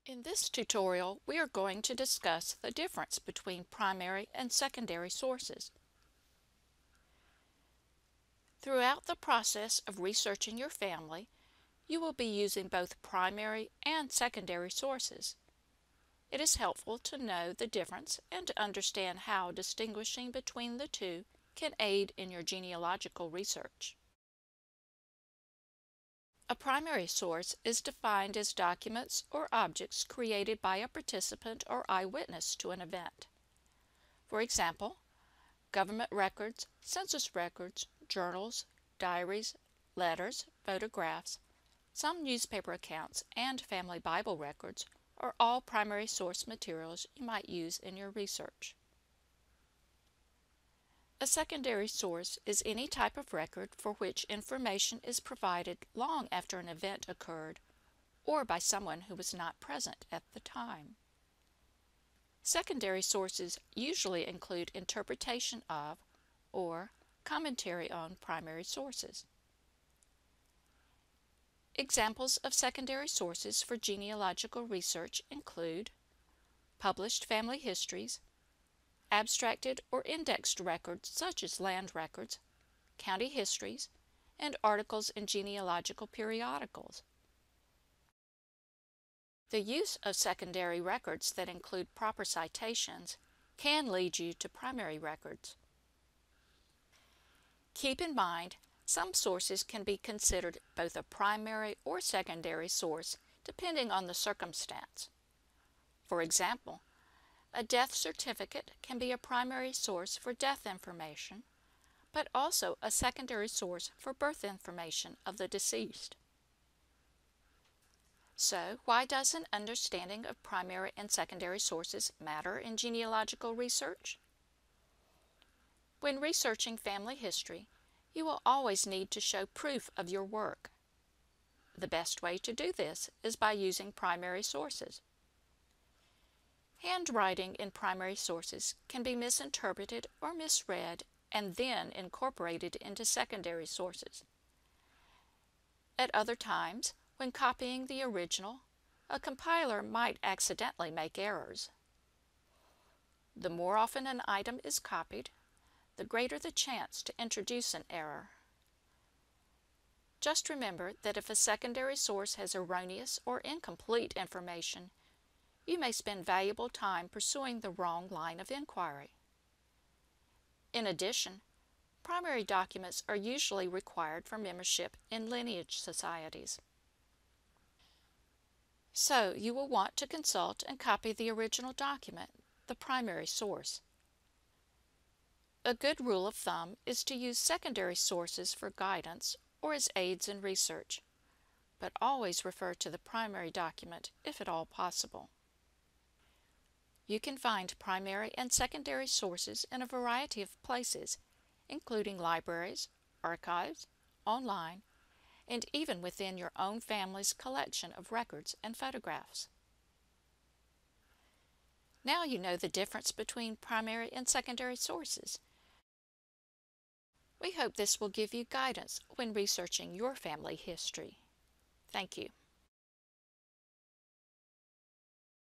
In this tutorial, we are going to discuss the difference between primary and secondary sources. Throughout the process of researching your family, you will be using both primary and secondary sources. It is helpful to know the difference and to understand how distinguishing between the two can aid in your genealogical research. A primary source is defined as documents or objects created by a participant or eyewitness to an event. For example, government records, census records, journals, diaries, letters, photographs, some newspaper accounts, and family Bible records are all primary source materials you might use in your research. A secondary source is any type of record for which information is provided long after an event occurred or by someone who was not present at the time. Secondary sources usually include interpretation of or commentary on primary sources. Examples of secondary sources for genealogical research include published family histories, abstracted or indexed records such as land records, county histories, and articles in genealogical periodicals. The use of secondary records that include proper citations can lead you to primary records. Keep in mind, some sources can be considered both a primary or secondary source depending on the circumstance. For example, a death certificate can be a primary source for death information, but also a secondary source for birth information of the deceased. So, why does an understanding of primary and secondary sources matter in genealogical research? When researching family history, you will always need to show proof of your work. The best way to do this is by using primary sources. Handwriting in primary sources can be misinterpreted or misread and then incorporated into secondary sources. At other times, when copying the original, a compiler might accidentally make errors. The more often an item is copied, the greater the chance to introduce an error. Just remember that if a secondary source has erroneous or incomplete information, you may spend valuable time pursuing the wrong line of inquiry. In addition, primary documents are usually required for membership in lineage societies. So, you will want to consult and copy the original document, the primary source. A good rule of thumb is to use secondary sources for guidance or as aids in research, but always refer to the primary document if at all possible. You can find primary and secondary sources in a variety of places, including libraries, archives, online, and even within your own family's collection of records and photographs. Now you know the difference between primary and secondary sources. We hope this will give you guidance when researching your family history. Thank you.